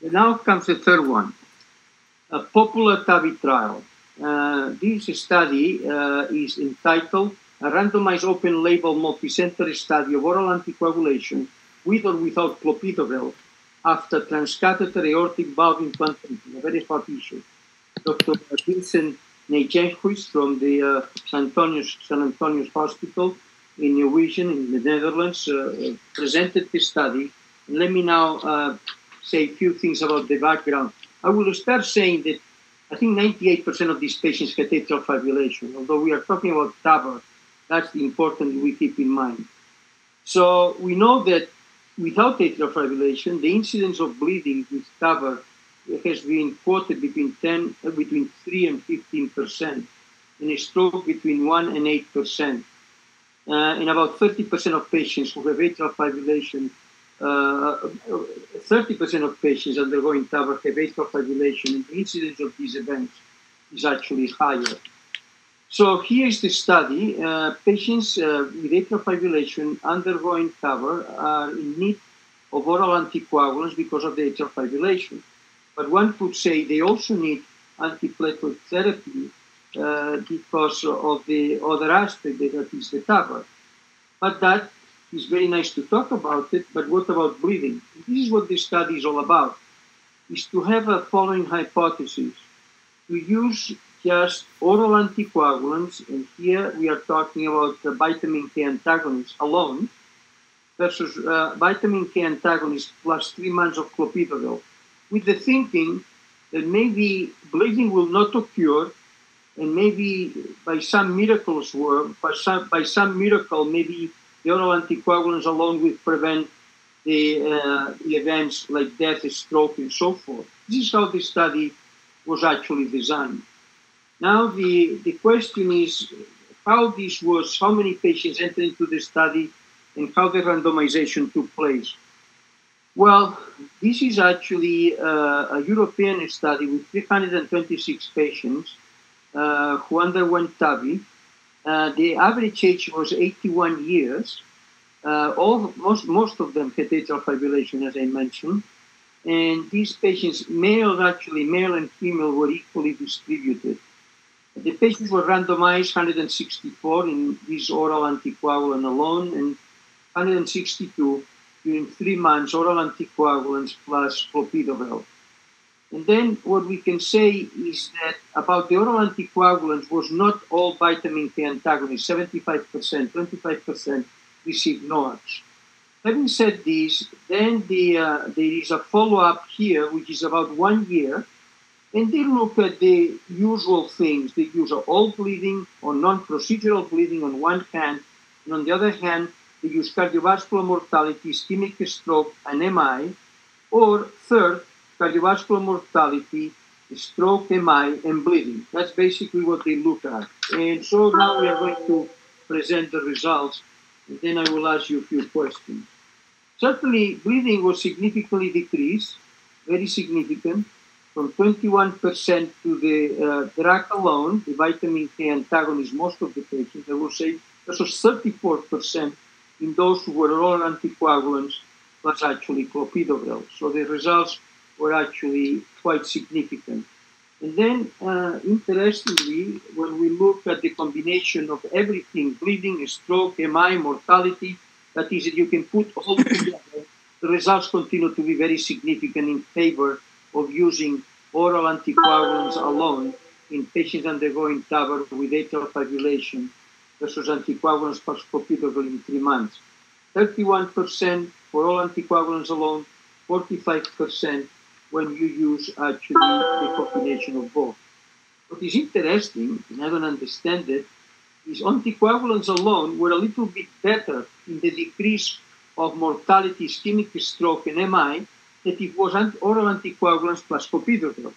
Now comes the third one, a POPULAR-TAVI trial. This study is entitled a randomized open-label multicenter study of oral anticoagulation with or without clopidogrel after transcatheter aortic valve implantation, a very hot issue. Dr. Vincent Nijhuis from the San Antonius Hospital in New Vision in the Netherlands presented this study. And let me now say a few things about the background. I will start saying that I think 98% of these patients had atrial fibrillation, although we are talking about TAVR. That's the important we keep in mind. So we know that without atrial fibrillation, the incidence of bleeding with TAVR has been quoted between 3 and 15%, and a stroke between 1 and 8%. In about 30% of patients who have atrial fibrillation, 30% of patients undergoing TAVR have atrial fibrillation, and the incidence of these events is actually higher. So here's the study. Patients with atrial fibrillation undergoing TAVR are in need of oral anticoagulants because of the atrial fibrillation. But one could say they also need antiplatelet therapy because of the other aspect that is the TAVR. But that is very nice to talk about it, but what about bleeding? This is what this study is all about, is to have a following hypothesis, to use just oral anticoagulants, and here we are talking about the vitamin K antagonists alone, versus vitamin K antagonists plus 3 months of clopidogrel, with the thinking that maybe bleeding will not occur, and maybe by some miracle, maybe the oral anticoagulants alone will prevent the events like death, stroke, and so forth. This is how the study was actually designed. Now the question is how many patients entered into the study and how the randomization took place. Well, this is actually a European study with 326 patients who underwent TAVI. The average age was 81 years. Most of them had atrial fibrillation, as I mentioned. And these patients, male and female, were equally distributed. The patients were randomized, 164 in this oral anticoagulant alone, and 162 during 3 months, oral anticoagulants plus clopidogrel. And then what we can say is that about the oral anticoagulants was not all vitamin K antagonists, 75%, 25% received NOACs. Having said this, then there is a follow-up here, which is about 1 year, and they look at the usual things. They use all bleeding or non-procedural bleeding on one hand, and on the other hand, they use cardiovascular mortality, ischemic stroke, and MI, or third, cardiovascular mortality, stroke, MI, and bleeding. That's basically what they look at. And so now we are going to present the results, and then I will ask you a few questions. Certainly, bleeding was significantly decreased, very significant, from 21% to the drug alone, the vitamin K antagonist, most of the patients, I will say, this was 34% in those who were oral anticoagulants, plus actually clopidogrel. So the results were actually quite significant. And then, interestingly, when we look at the combination of everything, bleeding, stroke, MI, mortality, that is, you can put all together, the results continue to be very significant in favor of using oral anticoagulants alone in patients undergoing TAVR with atrial fibrillation versus anticoagulants plus clopidogrel in 3 months. 31% for all anticoagulants alone, 45% when you use actually the combination of both. What is interesting, and I don't understand it, is anticoagulants alone were a little bit better in the decrease of mortality, ischemic stroke, and MI than it was oral anticoagulants plus clopidogrel. In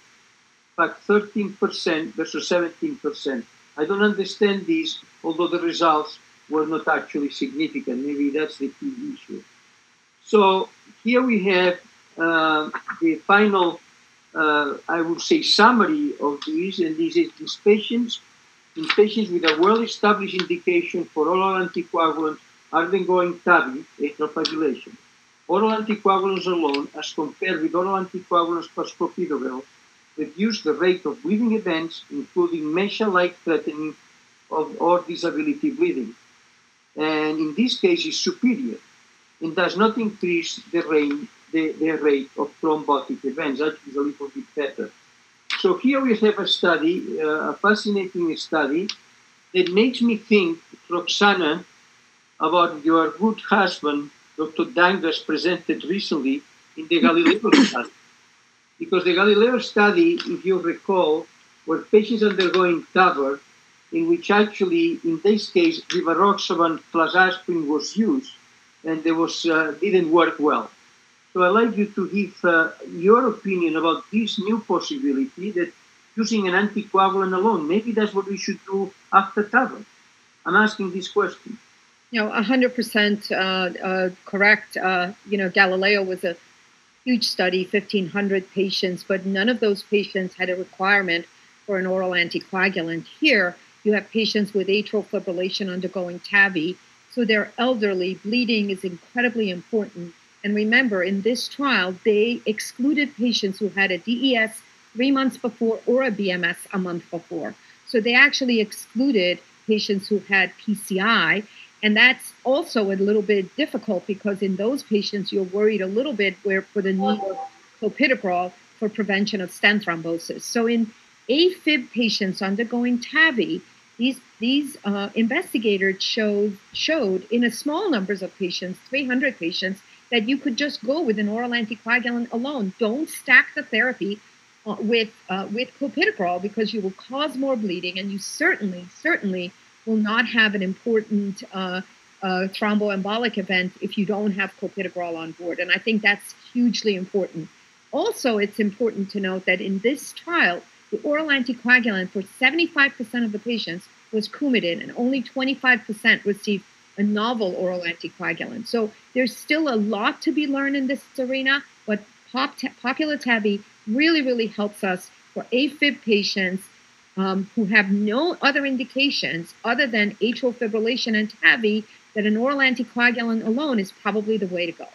fact, 13% versus 17%. I don't understand this, although the results were not actually significant. Maybe that's the key issue. So here we have the final, I would say, summary of these, and this is these patients, in patients with a well-established indication for oral anticoagulants undergoing TAVI, atrial fibrillation. oral anticoagulants alone, as compared with oral anticoagulants plus clopidogrel, reduce the rate of bleeding events, including measure-like threatening or disability bleeding. And in this case, is superior and does not increase the rate of thrombotic events. Actually, is a little bit better. So here we have a study, a fascinating study, that makes me think, Roxana, about your good husband, Dr. Dangas, presented recently in the Galileo study. Because the Galileo study, if you recall, were patients undergoing TAVR, in which actually, in this case, rivaroxaban plus aspirin was used, and there was didn't work well. So I'd like you to give your opinion about this new possibility that using an anticoagulant alone, maybe that's what we should do after TAVR. I'm asking this question. 100% correct. Galileo was a huge study, 1,500 patients, but none of those patients had a requirement for an oral anticoagulant. Here, you have patients with atrial fibrillation undergoing TAVI, so they're elderly. Bleeding is incredibly important. And remember, in this trial, they excluded patients who had a DES 3 months before or a BMS a month before. So they actually excluded patients who had PCI. And that's also a little bit difficult because in those patients, you're worried a little bit for the need of clopidogrel for prevention of stent thrombosis. So in AFib patients undergoing TAVI, these investigators showed in a small numbers of patients, 300 patients, that you could just go with an oral anticoagulant alone. Don't stack the therapy with clopidogrel because you will cause more bleeding, and you certainly will not have an important thromboembolic event if you don't have clopidogrel on board. And I think that's hugely important. Also, it's important to note that in this trial, the oral anticoagulant for 75% of the patients was Coumadin, and only 25% received a novel oral anticoagulant. So there's still a lot to be learned in this arena, but POPULAR-TAVI really helps us for AFib patients who have no other indications other than atrial fibrillation and TAVI, that an oral anticoagulant alone is probably the way to go.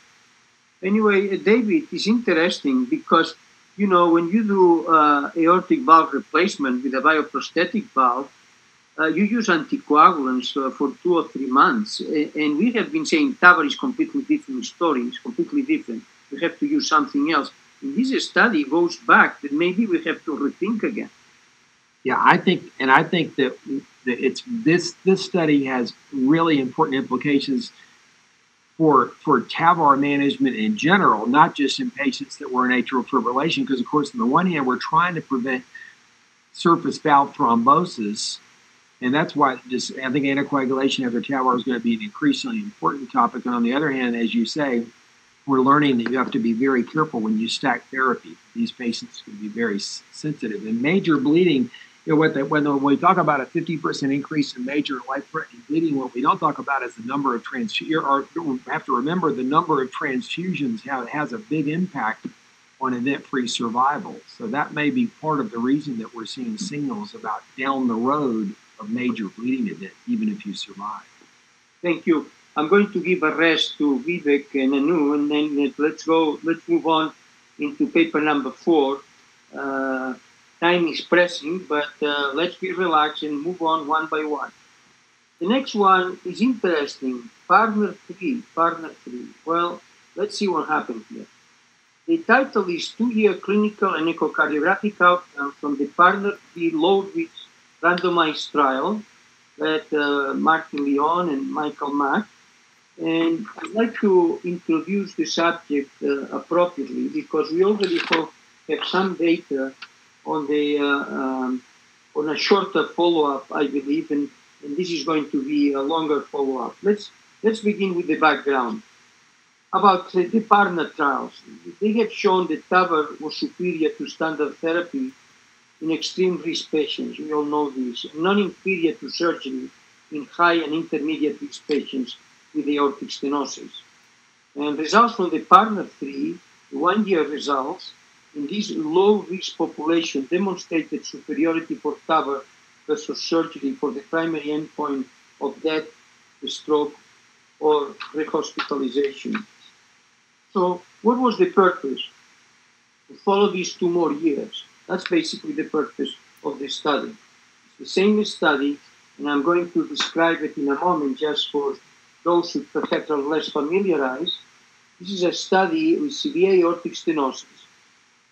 Anyway, David, it's interesting because, when you do aortic valve replacement with a bioprosthetic valve, you use anticoagulants for 2 or 3 months. And we have been saying TAVR is completely different story. It's completely different. We have to use something else. And this study goes back that maybe we have to rethink again. Yeah, I think that it's this study has really important implications for TAVR management in general, not just in patients that were in atrial fibrillation, because of course, on the one hand, we're trying to prevent surface valve thrombosis, and that's why I think anticoagulation after TAVR is going to be an increasingly important topic. And on the other hand, as you say, we're learning that you have to be very careful when you stack therapy. These patients can be very sensitive. And major bleeding, when we talk about a 50% increase in major life-threatening bleeding, what we don't talk about is the number of transfusions. We have to remember the number of transfusions has a big impact on event-free survival. So that may be part of the reason that we're seeing signals about down the road of major bleeding events, even if you survive. Thank you. I'm going to give a rest to Vivek and Anu, and then let's move on into paper number 4. Time is pressing, but let's be relaxed and move on one by one. The next one is interesting. Partner 3. Well, let's see what happened here. The title is 2-year clinical and echocardiographic outcomes from the Partner 3 low-risk randomized trial that Martin Leon and Michael MACC. And I'd like to introduce the subject appropriately because we already have some data on a shorter follow-up, I believe, and this is going to be a longer follow-up. Let's begin with the background. About the partner trials, they have shown that TAVR was superior to standard therapy in extreme risk patients. We all know this. Non-inferior to surgery in high and intermediate risk patients with aortic stenosis. And results from the Partner 3, 1-year results, in this low-risk population demonstrated superiority for TAVR versus surgery for the primary endpoint of death, stroke, or rehospitalization. So what was the purpose? To follow these 2 more years. That's basically the purpose of the study. It's the same study, and I'm going to describe it in a moment just for those who perhaps are less familiarized. This is a study with severe aortic stenosis.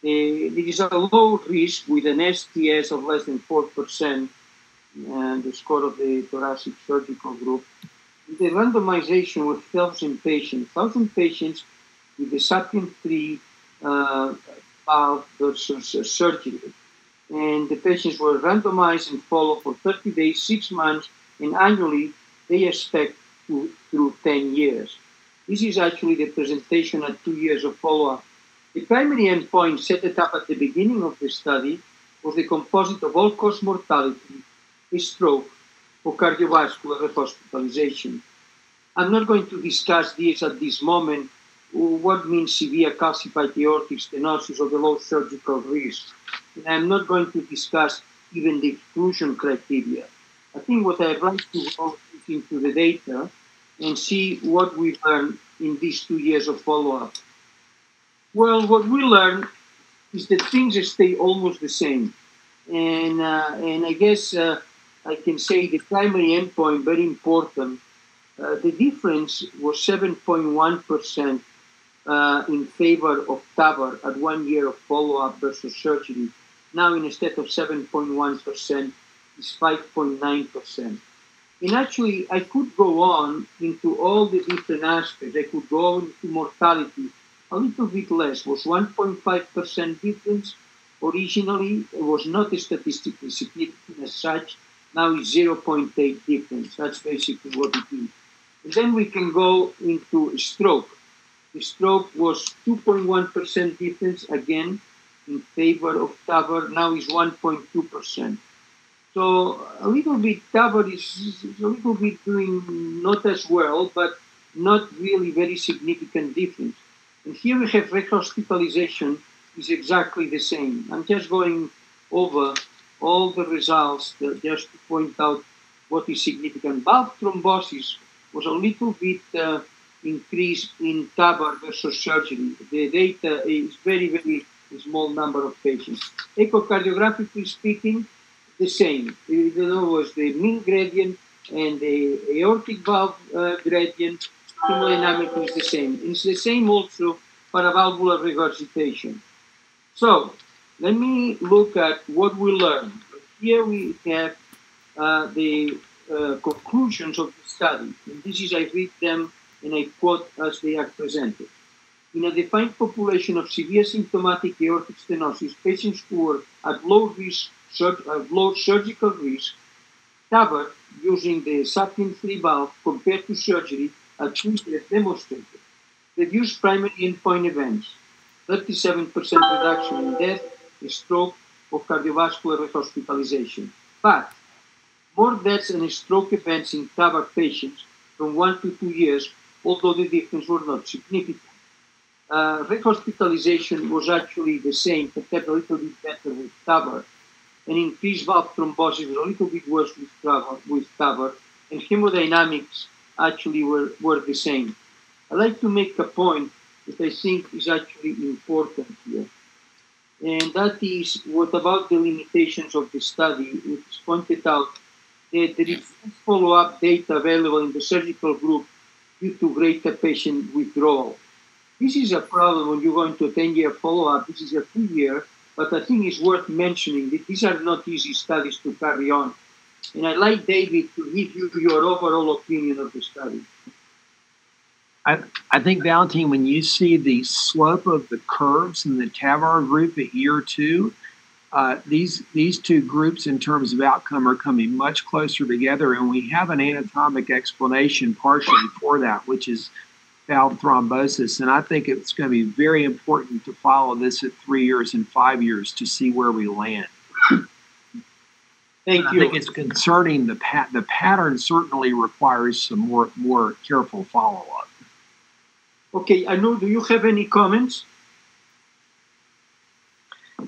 It is a low risk with an STS of less than 4%, and the score of the thoracic surgical group. The randomization was 1,000 patients with the SAPIEN 3 valve versus surgery. And the patients were randomized and followed for 30 days, 6 months, and annually they expect through 10 years. This is actually the presentation at 2 years of follow-up. The primary endpoint set it up at the beginning of the study was the composite of all-cause mortality, stroke, or cardiovascular rehospitalization. I'm not going to discuss this at this moment, what means severe calcified aortic stenosis or the low surgical risk. And I'm not going to discuss even the exclusion criteria. I think what I'd like to go into the data and see what we learned in these 2 years of follow-up. Well, what we learned is that things stay almost the same. And I guess I can say the primary endpoint, very important. The difference was 7.1% in favor of TAVR at 1 year of follow-up versus surgery. Now, instead of 7.1%, it's 5.9%. And actually, I could go on into all the different aspects. I could go into mortality. A little bit less, was 1.5% difference. Originally, it was not statistically significant as such. Now it's 0.8 difference. That's basically what it is. And then we can go into stroke. The stroke was 2.1% difference, again, in favor of TAVR. Now is 1.2%. So a little bit, TAVR is a little bit doing not as well, but not really very significant difference. And here we have rehospitalization is exactly the same. I'm just going over all the results just to point out what is significant. Valve thrombosis was a little bit increased in TAVR versus surgery. The data is very, very small number of patients. Echocardiographically speaking, the same. In other words, the mean gradient and the aortic valve gradient hemodynamically is the same. It's the same also paravalvular regurgitation. So let me look at what we learned. Here we have the conclusions of the study. And this is, I read them and I quote as they are presented. In a defined population of severe symptomatic aortic stenosis, patients who were at low risk, low surgical risk, TAVR using the SAPIEN 3 valve compared to surgery at 2 years demonstrated reduced primary endpoint events, 37% reduction in death, stroke, or cardiovascular hospitalization. But more deaths and stroke events in TAVR patients from 1 to 2 years, although the difference were not significant. Rehospitalization was actually the same, perhaps a little bit better with TAVR, and increased valve thrombosis was a little bit worse with TAVR, and hemodynamics actually were the same. I'd like to make a point that I think is actually important here. And that is what about the limitations of the study, which is pointed out that there is follow-up data available in the surgical group due to greater patient withdrawal. This is a problem when you go into a 10-year follow-up. This is a 2-year, but I think it's worth mentioning that these are not easy studies to carry on. And I'd like David to give you your overall opinion of the study. I think, Valentin, when you see the slope of the curves in the TAVR group at year 2, these two groups in terms of outcome are coming much closer together, and we have an anatomic explanation partially for that, which is valve thrombosis. And I think it's going to be very important to follow this at 3 years and 5 years to see where we land. Thank you. I think it's concerning. The pattern certainly requires some more careful follow-up. Okay, Anu, do you have any comments?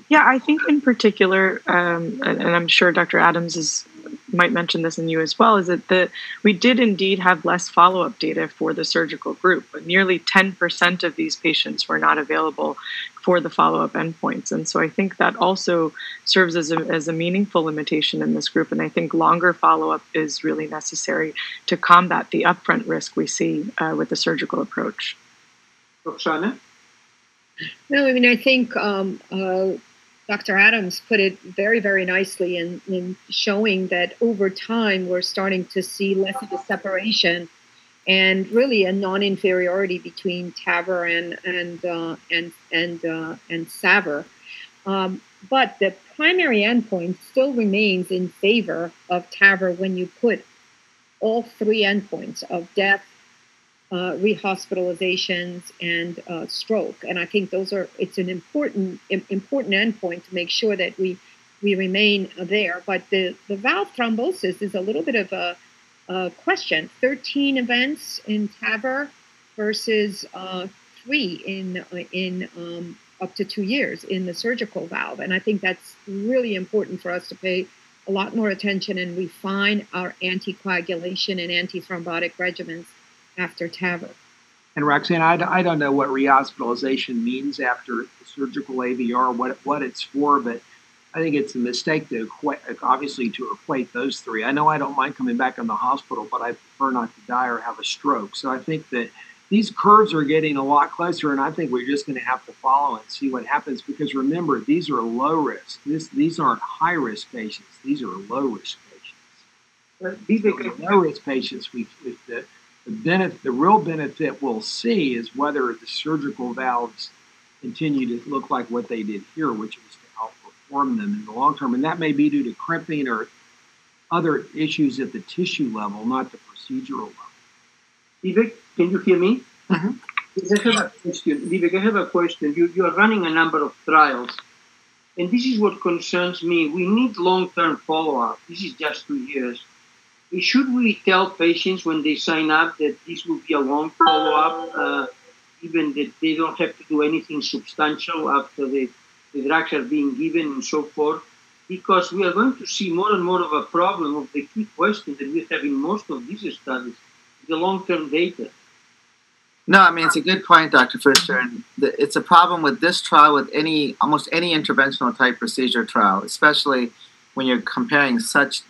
Yeah, I think in particular, and I'm sure Dr. Adams is might mention this in you as well, is that we did indeed have less follow-up data for the surgical group, but nearly 10% of these patients were not available for the follow-up endpoints. And so I think that also serves as a meaningful limitation in this group. And I think longer follow-up is really necessary to combat the upfront risk we see with the surgical approach. Roxana? No, I mean, I think Dr. Adams put it very, very nicely in showing that over time we're starting to see less of a separation and really a non-inferiority between TAVR and SAVR. But the primary endpoint still remains in favor of TAVR when you put all three endpoints of death, rehospitalizations, and stroke. And I think it's an important endpoint to make sure that we remain there. But the valve thrombosis is a little bit of a question. 13 events in TAVR versus 3 in up to 2 years in the surgical valve. And I think that's really important for us to pay a lot more attention and refine our anticoagulation and antithrombotic regimens after TAVR. And Roxana, I don't know what rehospitalization means after the surgical AVR, what it's for, but I think it's a mistake to equate those three. I know I don't mind coming back in the hospital, but I prefer not to die or have a stroke. So I think that these curves are getting a lot closer, and I think we're just going to have to follow and see what happens, because remember, these are low risk. These aren't high risk patients. These are low risk patients. These are low risk patients. The real benefit we'll see is whether the surgical valves continue to look like what they did here, which was to outperform them in the long term. And that may be due to crimping or other issues at the tissue level, not the procedural level. Vivek, can you hear me? Mm-hmm. Vivek, I have a question. You are running a number of trials, and this is what concerns me. We need long-term follow-up. This is just 2 years. Should we tell patients when they sign up that this will be a long follow-up, even that they don't have to do anything substantial after the drugs are being given and so forth? Because we are going to see more and more of a problem of the key question that we have in most of these studies, the long-term data. No, I mean, it's a good point, Dr. Fuster. And it's a problem with this trial, with almost any interventional type procedure trial, especially when you're comparing such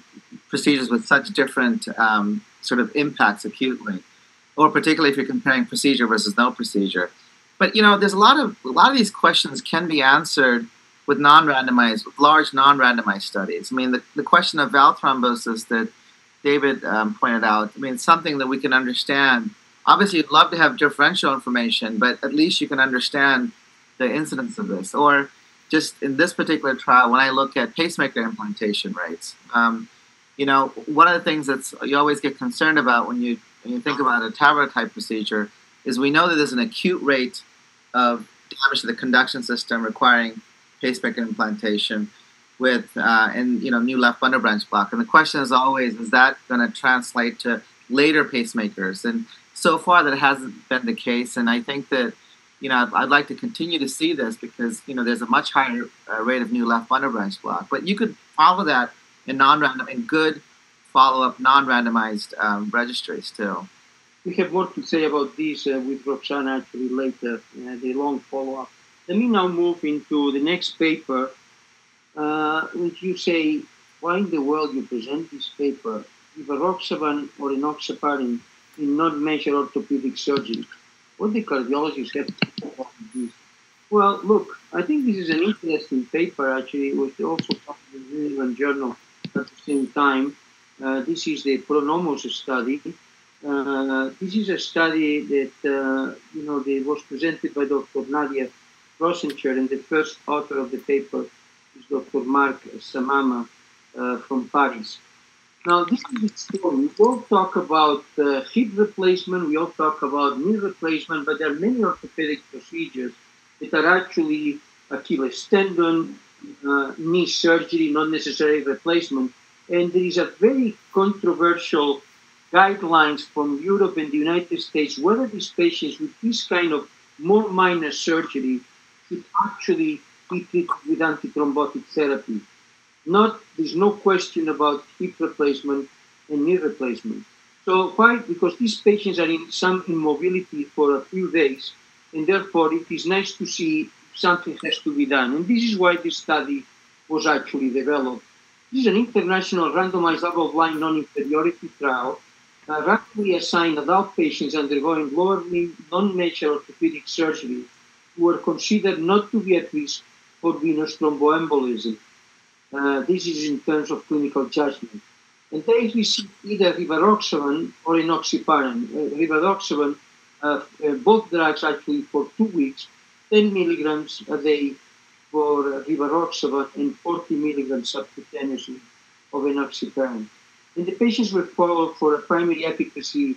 procedures with such different sort of impacts acutely, or particularly if you're comparing procedure versus no procedure. But there's a lot of these questions can be answered with large non-randomized studies. I mean, the question of valve thrombosis that David pointed out, I mean, it's something that we can understand. Obviously, you'd love to have differential information, but at least you can understand the incidence of this. Or just in this particular trial, when I look at pacemaker implantation rates, one of the things that you always get concerned about when you think about a TAVR type procedure is we know that there's an acute rate of damage to the conduction system requiring pacemaker implantation with new left bundle branch block. And the question is always, is that going to translate to later pacemakers? And so far that hasn't been the case. And I think that I'd like to continue to see this because there's a much higher rate of new left bundle branch block. But you could follow that in good follow-up non-randomized registries too. We have more to say about this with Roxana actually later, the long follow-up. Let me now move into the next paper, which you say, why in the world you present this paper with a Roxavan or enoxaparin in non-measured orthopedic surgery? What the cardiologists have to do about this? Well, look, I think this is an interesting paper, actually. It was also published in the New England Journal at the same time. This is the PRONOM study. This is a study that, was presented by Dr. Nadia Rosencher, and the first author of the paper is Dr. Marc Samama from Paris. Now, this is the story. We all talk about hip replacement, we all talk about knee replacement, but there are many orthopedic procedures that are actually Achilles tendon, knee surgery, not necessarily replacement. And there is a very controversial guidelines from Europe and the United States whether these patients with this kind of more minor surgery should actually be treated with antithrombotic therapy. there's no question about hip replacement and knee replacement. So why? Because these patients are in some immobility for a few days, and therefore it is nice to see something has to be done. And this is why this study was actually developed. This is an international randomized double-blind non-inferiority trial, randomly assigned adult patients undergoing lower limb non-major orthopedic surgery who were considered not to be at risk for venous thromboembolism. This is in terms of clinical judgment. And they received either rivaroxaban or enoxaparin. Rivaroxaban, both drugs actually for 2 weeks, 10 milligrams a day for rivaroxaban and 40 milligrams subcutaneously of enoxaparin. And the patients were followed for a primary efficacy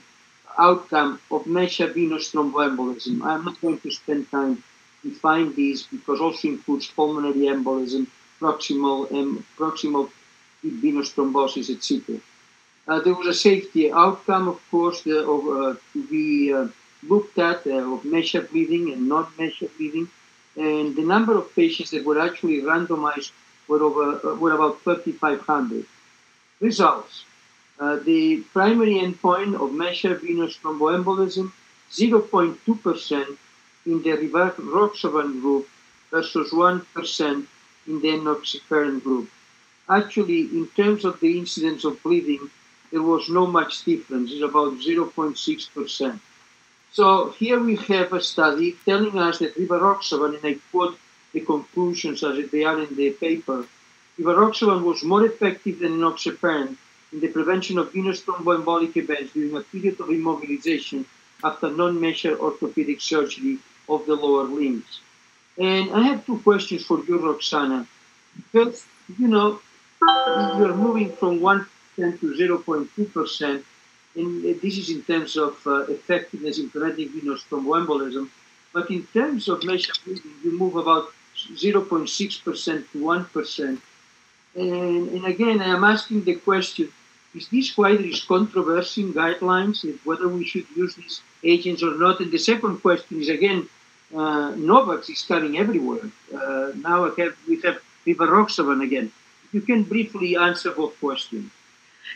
outcome of measured venous thromboembolism. I'm not going to spend time to define these because also includes pulmonary embolism, proximal venous thrombosis, etc. There was a safety outcome, of course, to be looked at of measured bleeding and not measured bleeding. And the number of patients that were actually randomized were about 3,500. Results. The primary endpoint of measured venous thromboembolism, 0.2% in the rivaroxaban group versus 1% in the enoxaparin group. Actually, in terms of the incidence of bleeding, there was no much difference. It's about 0.6%. So here we have a study telling us that rivaroxaban, and I quote the conclusions as they are in the paper, rivaroxaban was more effective than enoxaparin in the prevention of venous thromboembolic events during a period of immobilization after non-measured orthopedic surgery of the lower limbs. And I have two questions for you, Roxana. Because, you're moving from 1% to 0.2%, and this is in terms of effectiveness in preventing venous thromboembolism. But in terms of measured bleeding, you move about 0.6% to 1%. And again, I am asking the question, is this why there is controversy in guidelines, whether we should use these agents or not? And the second question is, again, Novax is coming everywhere. Now we have rivaroxaban again. You can briefly answer both questions.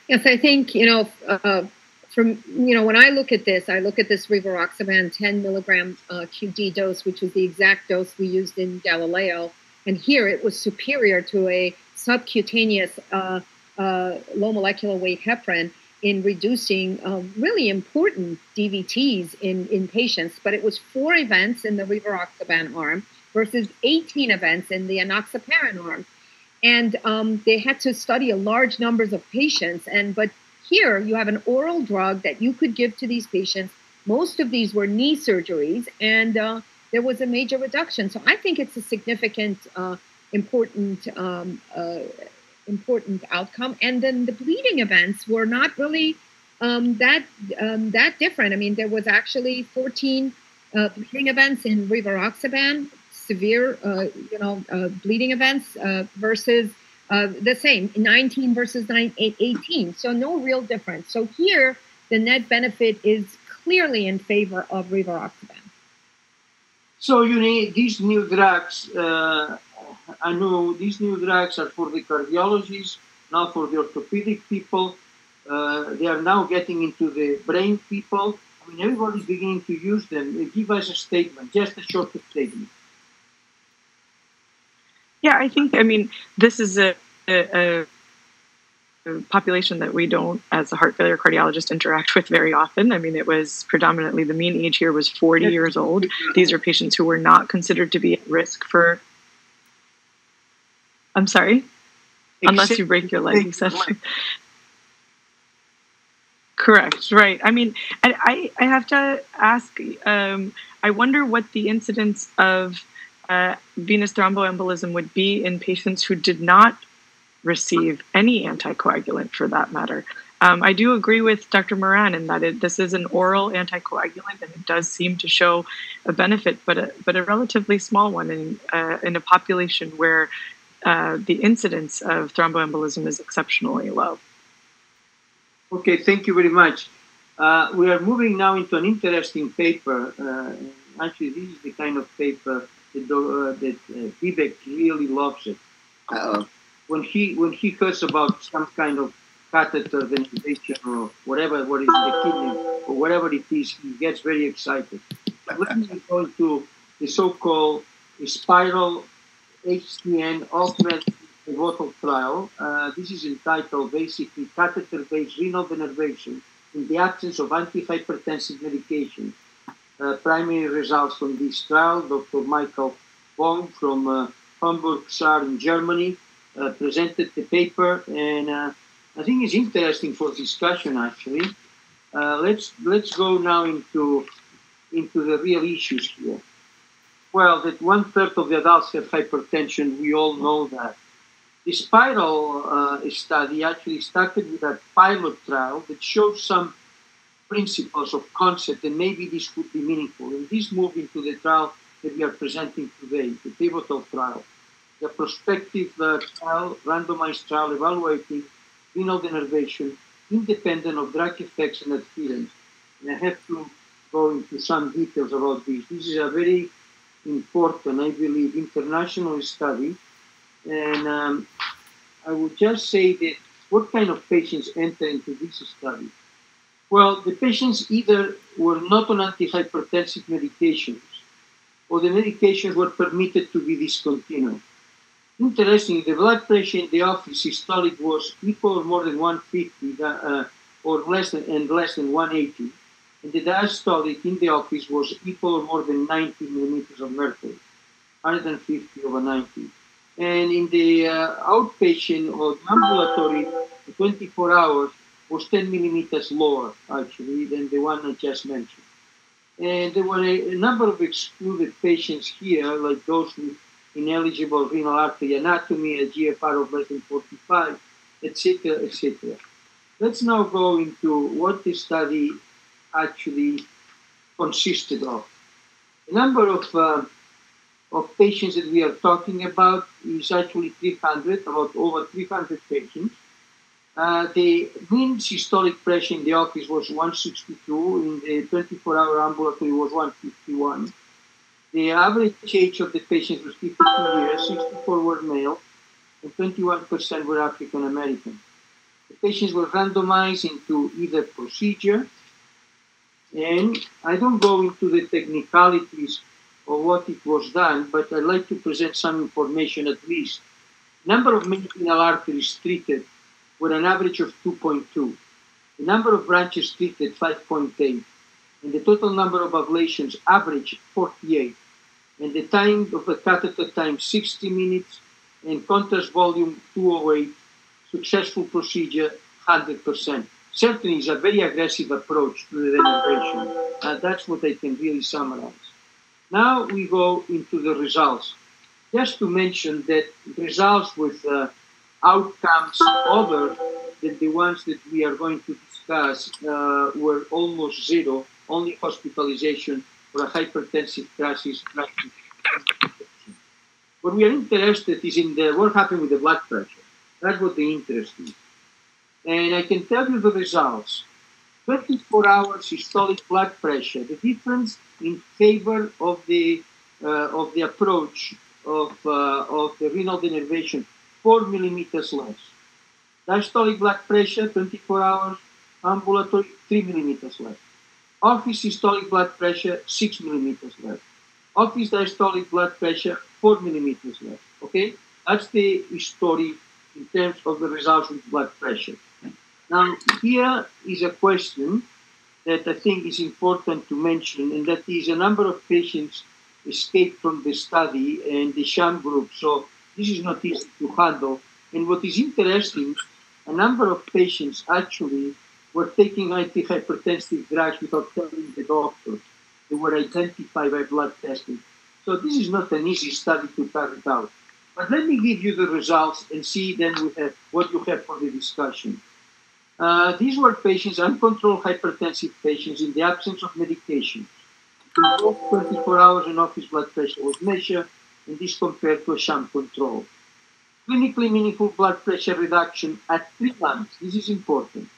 Yes, I think, when I look at this rivaroxaban 10 milligram QD dose, which was the exact dose we used in Galileo. And here it was superior to a subcutaneous low molecular weight heparin in reducing really important DVTs in patients. But it was 4 events in the rivaroxaban arm versus 18 events in the enoxaparin arm. And they had to study a large numbers of patients. But here you have an oral drug that you could give to these patients. Most of these were knee surgeries, and there was a major reduction. So I think it's a significant, important outcome. And then the bleeding events were not really that different. I mean, there was actually 14 bleeding events in rivaroxaban, severe, bleeding events versus the same, 19 versus 18. So no real difference. So here, the net benefit is clearly in favor of rivaroxaban. So these new drugs, I know these new drugs are for the cardiologists, now for the orthopedic people. They are now getting into the brain people. I mean, everybody's beginning to use them. Give us a statement, just a short statement. Yeah, I think, this is a population that we don't, as a heart failure cardiologist, interact with very often. It was predominantly, the mean age here was 40 years old. These are patients who were not considered to be at risk for... I'm sorry? Unless you break your leg, you said. Correct, right. I have to ask, I wonder what the incidence of venous thromboembolism would be in patients who did not receive any anticoagulant, for that matter. I do agree with Dr. Mehran in that this is an oral anticoagulant, and it does seem to show a benefit, but a relatively small one in a population where the incidence of thromboembolism is exceptionally low. Okay, thank you very much. We are moving now into an interesting paper. Actually, this is the kind of paper that Vivek really loves it. when he hears about some kind of catheter ventilation or whatever, what is the kidney or whatever it is, he gets very excited. But let me go into the so-called SPYRAL HTN-OFF pivotal trial. This is entitled basically catheter-based renal denervation in the absence of antihypertensive medication. Primary results from this trial, Dr. Michael Wong from Hamburg SAR in Germany presented the paper, and I think it's interesting for discussion actually. Let's go now into the real issues here. Well, that 1/3 of the adults have hypertension, we all know that. The SPYRAL study actually started with a pilot trial that shows some principles of concept, and maybe this could be meaningful. And this moved into the trial that we are presenting today, the pivotal trial, the prospective trial, randomized trial evaluating renal denervation independent of drug effects and adherence. And I have to go into some details about this. This is a very important, I believe, international study. And I would just say that what kind of patients enter into this study? Well, the patients either were not on antihypertensive medications or the medications were permitted to be discontinued. Interestingly, the blood pressure in the office systolic was equal or more than 150 or less than 180. And the diastolic in the office was equal or more than 90 millimeters of mercury, 150 over 90. And in the outpatient or ambulatory, 24 hours was 10 millimeters lower, actually, than the one I just mentioned. And there were a number of excluded patients here, like those with ineligible renal artery anatomy, a GFR of less than 45, etc., etc. Let's now go into what the study actually consisted of. The number of patients that we are talking about is actually 300, about over 300 patients. The mean systolic pressure in the office was 162, in the 24-hour ambulatory was 151. The average age of the patients was 52 years, 64 were male, and 21% were African American. The patients were randomized into either procedure, and I don't go into the technicalities of what it was done, but I'd like to present some information at least. Number of medial arteries treated were an average of 2.2. The number of branches treated, 5.8. And the total number of ablations average 48. And the time of the catheter time, 60 minutes, and contrast volume 208, successful procedure, 100%. Certainly it's a very aggressive approach to the denervation. That's what I can really summarize. Now we go into the results. Just to mention that results with outcomes other than the ones that we are going to discuss were almost zero, only hospitalization for a hypertensive crisis. What we are interested is in what happened with the blood pressure. That's what the interest is. And I can tell you the results. 24 hours systolic blood pressure, the difference in favor of the approach of the renal denervation, 4 millimeters less. Diastolic blood pressure, 24 hours, ambulatory, 3 millimeters less. Office systolic blood pressure, 6 millimeters less. Office diastolic blood pressure, 4 millimeters less. Okay? That's the story in terms of the results with blood pressure. Now, here is a question that I think is important to mention, and that is a number of patients escaped from the study and the sham group, so this is not easy to handle. And what is interesting, a number of patients actually were taking antihypertensive drugs without telling the doctor. They were identified by blood testing. So this is not an easy study to carry out. But let me give you the results and see then what you have for the discussion. These were patients, uncontrolled hypertensive patients in the absence of medication. In both 24 hours and office blood pressure was measured, and this compared to a sham control. Clinically meaningful blood pressure reduction at 3 months. This is important.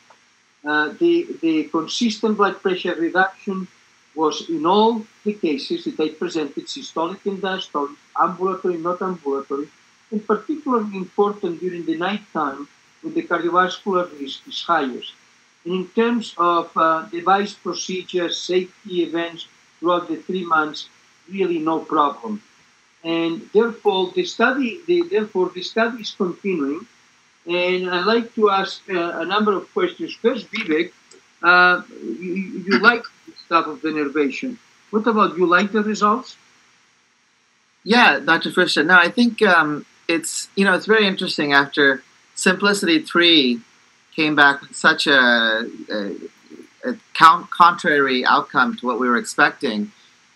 The consistent blood pressure reduction was in all the cases that I presented, systolic and diastolic, ambulatory, not ambulatory, and particularly important during the nighttime when the cardiovascular risk is highest. And in terms of device procedures, safety events throughout the 3 months, really no problem. And therefore, the study is continuing. And I'd like to ask a number of questions. First, Vivek, you like this type of denervation. What about you? Like the results? Yeah, Dr. Fuster. No, I think it's very interesting. After Simplicity 3 came back with such a contrary outcome to what we were expecting,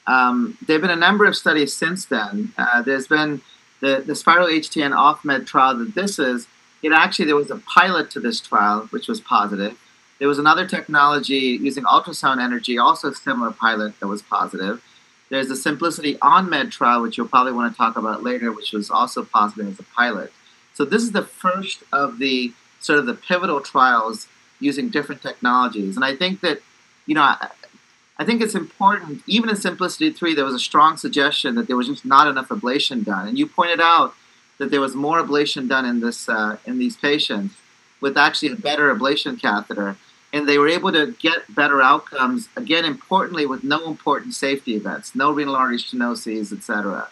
there have been a number of studies since then. There's been the SPYRAL HTN-OFF med trial that this is. There was a pilot to this trial, which was positive. There was another technology using ultrasound energy, also a similar pilot that was positive. There's the Simplicity on-med trial, which you'll probably want to talk about later, which was also positive as a pilot. So this is the first of the sort of the pivotal trials using different technologies. And I think that, I think it's important, even in Simplicity 3, there was a strong suggestion that there was just not enough ablation done. And you pointed out that there was more ablation done in these patients with actually a better ablation catheter. And they were able to get better outcomes, again, importantly, with no important safety events, no renal artery stenoses, etc.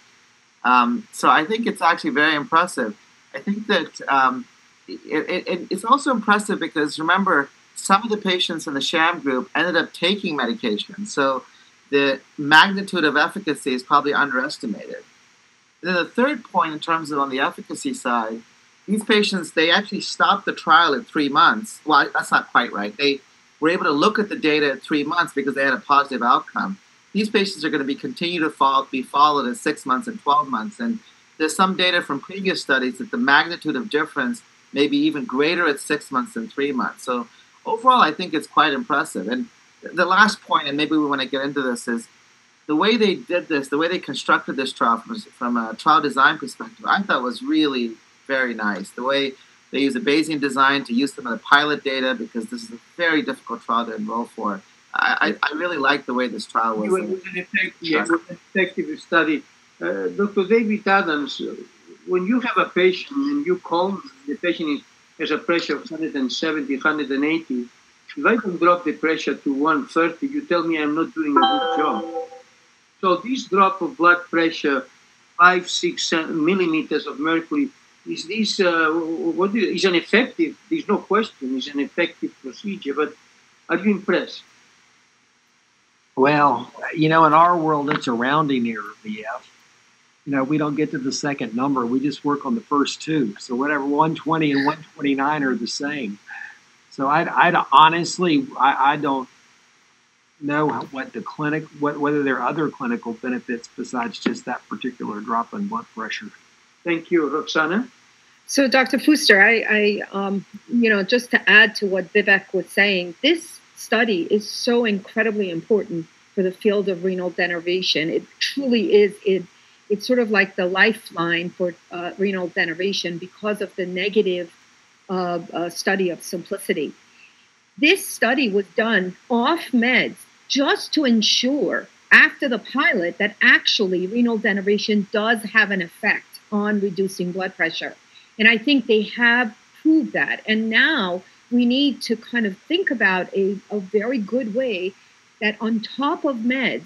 So I think it's actually very impressive. I think that it's also impressive because, remember, some of the patients in the sham group ended up taking medication. So the magnitude of efficacy is probably underestimated. And then the third point in terms of on the efficacy side, these patients, they actually stopped the trial at 3 months. Well, that's not quite right. They were able to look at the data at 3 months because they had a positive outcome. These patients are going to continue to be followed at 6 months and 12 months. And there's some data from previous studies that the magnitude of difference may be even greater at 6 months than 3 months. So overall, I think it's quite impressive. And the last point, and maybe we want to get into this, is the way they did this, the way they constructed this trial from a trial design perspective, I thought was really very nice. The way they use a Bayesian design to use some of the pilot data, because this is a very difficult trial to enroll for. I really like the way this trial was. It was an effective study. Dr. David Adams, when you have a patient and you call me, the patient has a pressure of 170, 180, if I can drop the pressure to 130, you tell me I'm not doing a good job. So this drop of blood pressure, 5-6 millimeters of mercury, is this is an effective? There's no question. It's an effective procedure. But are you impressed? Well, in our world, it's a rounding error, VF. We don't get to the second number. We just work on the first two. So whatever 120 and 129 are the same. So I honestly don't know what whether there are other clinical benefits besides just that particular drop in blood pressure. Thank you, Roxana. So, Dr. Fuster, I just to add to what Vivek was saying, this study is so incredibly important for the field of renal denervation. It truly is. It's sort of like the lifeline for renal denervation because of the negative study of Simplicity. This study was done off meds just to ensure, after the pilot, that actually renal denervation does have an effect on reducing blood pressure. And I think they have proved that. And now we need to kind of think about a very good way that on top of meds,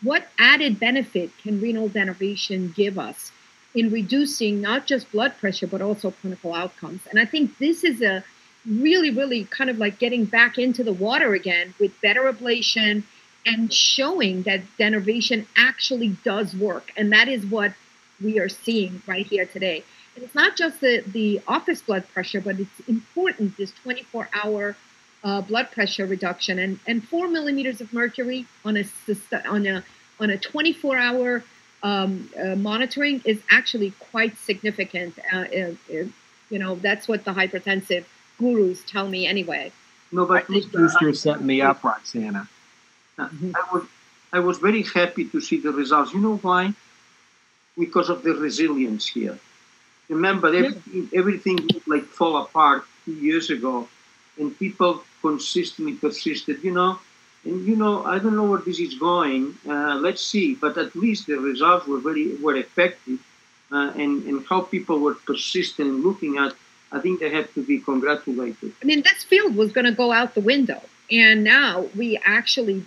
what added benefit can renal denervation give us in reducing not just blood pressure, but also clinical outcomes? And I think this is a really, really kind of like getting back into the water again with better ablation and showing that denervation actually does work. And that is what we are seeing right here today. And it's not just the office blood pressure, but it's important, this 24-hour blood pressure reduction. And 4 millimeters of mercury on a 24-hour monitoring is actually quite significant. That's what the hypertensive gurus tell me anyway. No, but Fuster set me up, Roxana. I was very happy to see the results. You know why? Because of the resilience here. Remember, everything would like fall apart 2 years ago, and people consistently persisted. And I don't know where this is going. Let's see. But at least the results were effective. and how people were persistent in looking at, I think they have to be congratulated. I mean, this field was going to go out the window. And now we actually,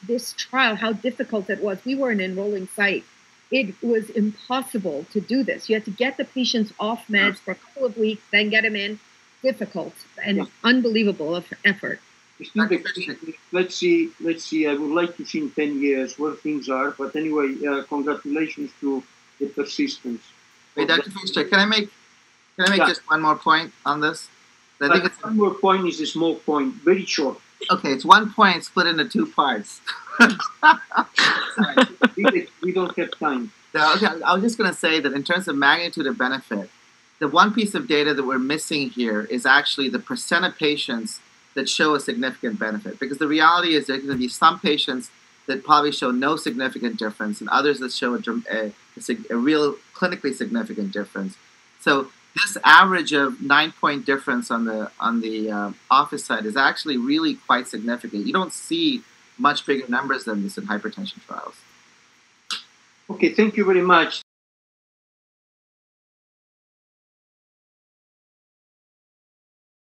this trial, how difficult it was. We were an enrolling site. It was impossible to do this. You had to get the patients off meds for a couple of weeks, then get them in. Difficult and unbelievable effort. Let's see. I would like to see in 10 years where things are. But anyway, congratulations to the persistence. Wait, Dr. Fuster, can I make just one more point on this? I think it's one more point is a small point, very short. Okay, it's 1 point split into 2 parts. Sorry, we don't have time. No, okay, I was just going to say that in terms of magnitude of benefit, the one piece of data that we're missing here is actually the percent of patients that show a significant benefit. Because the reality is there's going to be some patients that probably show no significant difference and others that show a real clinically significant difference. So this average of 9-point difference on the office side is actually really quite significant. You don't see much bigger numbers than this in hypertension trials. Okay, thank you very much.